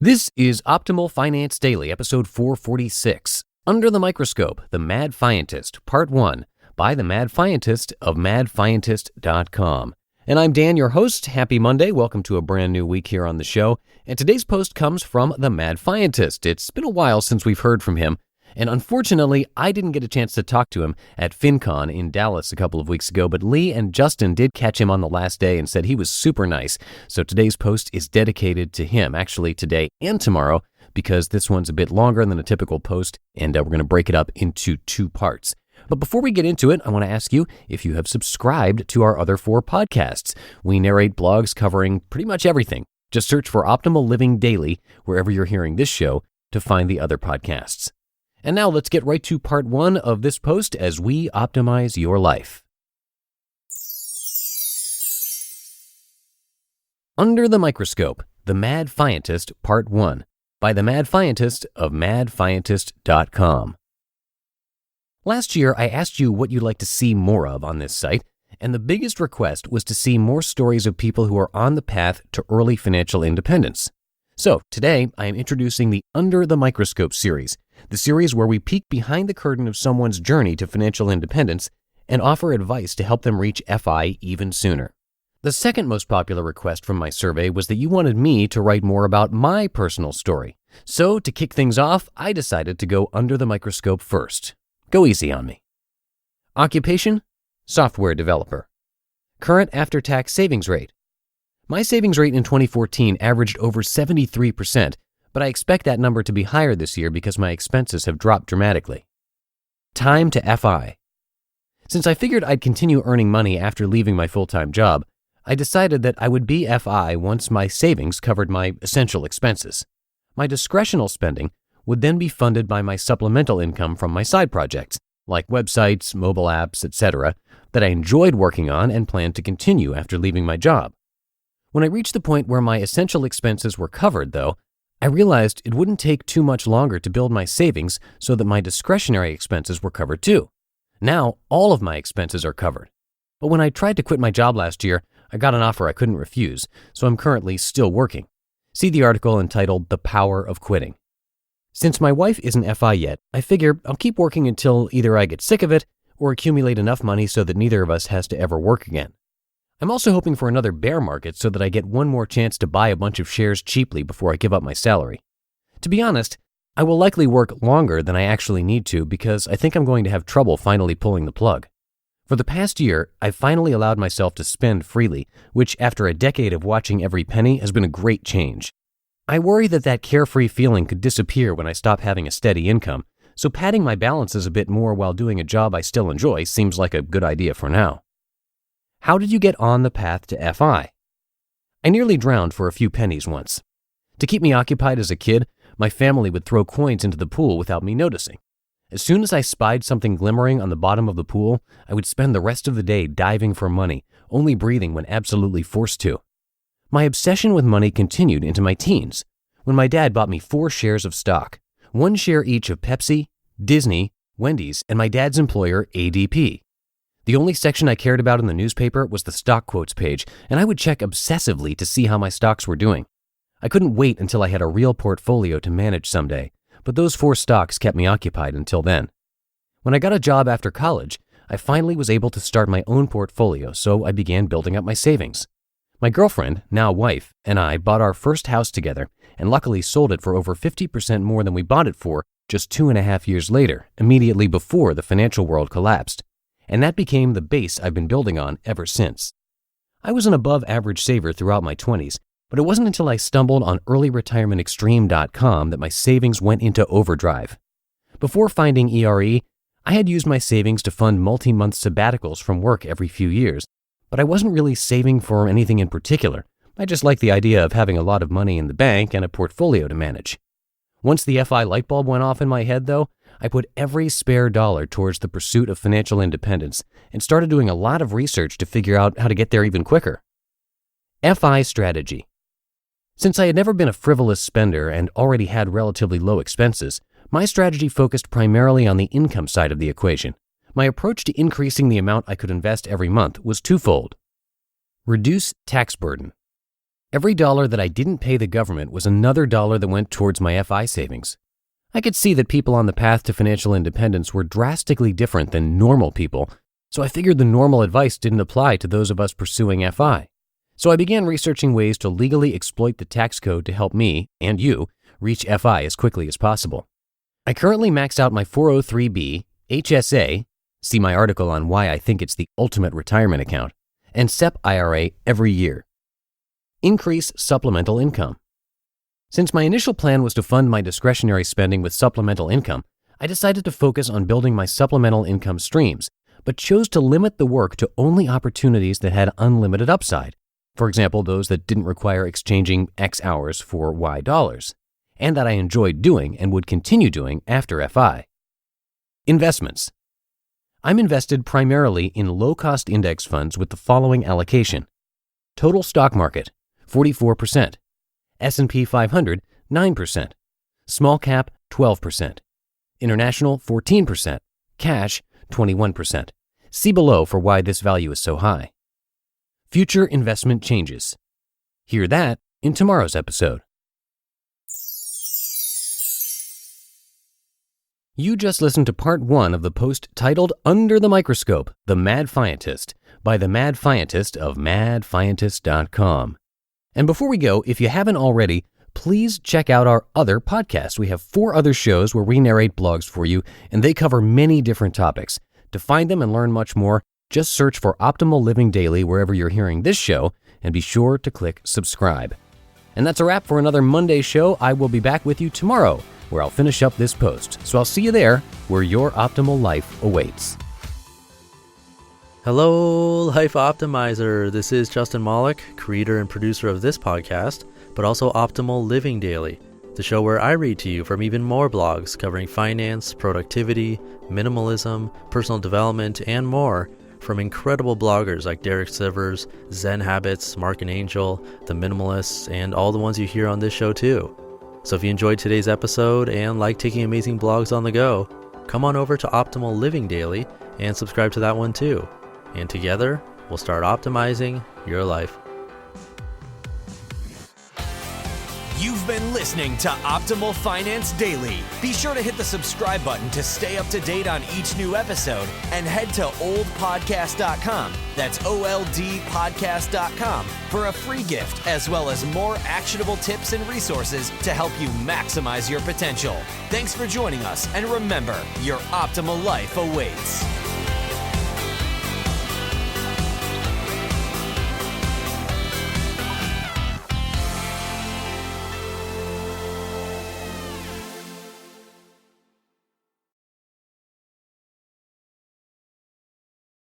This is Optimal Finance Daily, episode 446, Under the Microscope, the Mad Fientist, Part 1, by the Mad Fientist of madfientist.com. And I'm Dan, your host. Happy Monday. Welcome to a brand new week here on the show. And today's post comes from the Mad Fientist. It's been a while since we've heard from him. And unfortunately, I didn't get a chance to talk to him at FinCon in Dallas a couple of weeks ago, but Lee and Justin did catch him on the last day and said he was super nice. So today's post is dedicated to him, actually today and tomorrow, because this one's a bit longer than a typical post, and we're going to break it up into two parts. But before we get into it, I want to ask you if you have subscribed to our other 4 podcasts. We narrate blogs covering pretty much everything. Just search for Optimal Living Daily wherever you're hearing this show to find the other podcasts. And now let's get right to part 1 of this post as we optimize your life. Under the Microscope, the Mad Fientist, Part 1, by the Mad Fientist of madfientist.com. Last year, I asked you what you'd like to see more of on this site, and the biggest request was to see more stories of people who are on the path to early financial independence. So today, I am introducing the Under the Microscope series, the series where we peek behind the curtain of someone's journey to financial independence and offer advice to help them reach FI even sooner. The second most popular request from my survey was that you wanted me to write more about my personal story. So to kick things off, I decided to go under the microscope first. Go easy on me. Occupation? Software developer. Current after-tax savings rate. My savings rate in 2014 averaged over 73%, but I expect that number to be higher this year because my expenses have dropped dramatically. Time to FI. Since I figured I'd continue earning money after leaving my full-time job, I decided that I would be FI once my savings covered my essential expenses. My discretional spending would then be funded by my supplemental income from my side projects, like websites, mobile apps, etc., that I enjoyed working on and planned to continue after leaving my job. When I reached the point where my essential expenses were covered, though, I realized it wouldn't take too much longer to build my savings so that my discretionary expenses were covered too. Now, all of my expenses are covered. But when I tried to quit my job last year, I got an offer I couldn't refuse, so I'm currently still working. See the article entitled The Power of Quitting. Since my wife isn't FI yet, I figure I'll keep working until either I get sick of it or accumulate enough money so that neither of us has to ever work again. I'm also hoping for another bear market so that I get one more chance to buy a bunch of shares cheaply before I give up my salary. To be honest, I will likely work longer than I actually need to because I think I'm going to have trouble finally pulling the plug. For the past year, I've finally allowed myself to spend freely, which after a decade of watching every penny has been a great change. I worry that carefree feeling could disappear when I stop having a steady income, so padding my balances a bit more while doing a job I still enjoy seems like a good idea for now. How did you get on the path to FI? I nearly drowned for a few pennies once. To keep me occupied as a kid, my family would throw coins into the pool without me noticing. As soon as I spied something glimmering on the bottom of the pool, I would spend the rest of the day diving for money, only breathing when absolutely forced to. My obsession with money continued into my teens, when my dad bought me 4 shares of stock, 1 share each of Pepsi, Disney, Wendy's, and my dad's employer, ADP. The only section I cared about in the newspaper was the stock quotes page, and I would check obsessively to see how my stocks were doing. I couldn't wait until I had a real portfolio to manage someday, but those 4 stocks kept me occupied until then. When I got a job after college, I finally was able to start my own portfolio, so I began building up my savings. My girlfriend, now wife, and I bought our first house together, and luckily sold it for over 50% more than we bought it for just 2.5 years later, immediately before the financial world collapsed. And that became the base I've been building on ever since. I was an above-average saver throughout my 20s, but it wasn't until I stumbled on earlyretirementextreme.com that my savings went into overdrive. Before finding ERE, I had used my savings to fund multi-month sabbaticals from work every few years, but I wasn't really saving for anything in particular. I just liked the idea of having a lot of money in the bank and a portfolio to manage. Once the FI light bulb went off in my head, though, I put every spare dollar towards the pursuit of financial independence and started doing a lot of research to figure out how to get there even quicker. FI strategy. Since I had never been a frivolous spender and already had relatively low expenses, my strategy focused primarily on the income side of the equation. My approach to increasing the amount I could invest every month was twofold. Reduce tax burden. Every dollar that I didn't pay the government was another dollar that went towards my FI savings. I could see that people on the path to financial independence were drastically different than normal people, so I figured the normal advice didn't apply to those of us pursuing FI. So I began researching ways to legally exploit the tax code to help me, and you, reach FI as quickly as possible. I currently maxed out my 403b, HSA, see my article on why I think it's the ultimate retirement account, and SEP IRA every year. Increase supplemental income. Since my initial plan was to fund my discretionary spending with supplemental income, I decided to focus on building my supplemental income streams, but chose to limit the work to only opportunities that had unlimited upside. For example, those that didn't require exchanging X hours for Y dollars, and that I enjoyed doing and would continue doing after FI. Investments. I'm invested primarily in low-cost index funds with the following allocation. Total stock market, 44%. S&P 500, 9%. Small cap, 12%. International, 14%. Cash, 21%. See below for why this value is so high. Future investment changes. Hear that in tomorrow's episode. You just listened to part 1 of the post titled Under the Microscope, The Mad Fientist, by the Mad Fientist of madfientist.com. And before we go, if you haven't already, please check out our other podcasts. We have 4 other shows where we narrate blogs for you, and they cover many different topics. To find them and learn much more, just search for Optimal Living Daily wherever you're hearing this show, and be sure to click subscribe. And that's a wrap for another Monday show. I will be back with you tomorrow, where I'll finish up this post. So I'll see you there, where your optimal life awaits. Hello, Life Optimizer. This is Justin Malik, creator and producer of this podcast, but also Optimal Living Daily, the show where I read to you from even more blogs covering finance, productivity, minimalism, personal development, and more from incredible bloggers like Derek Sivers, Zen Habits, Mark and Angel, The Minimalists, and all the ones you hear on this show too. So if you enjoyed today's episode and like taking amazing blogs on the go, come on over to Optimal Living Daily and subscribe to that one too. And together, we'll start optimizing your life. You've been listening to Optimal Finance Daily. Be sure to hit the subscribe button to stay up to date on each new episode and head to oldpodcast.com. That's OLDpodcast.com for a free gift as well as more actionable tips and resources to help you maximize your potential. Thanks for joining us, and remember, your optimal life awaits.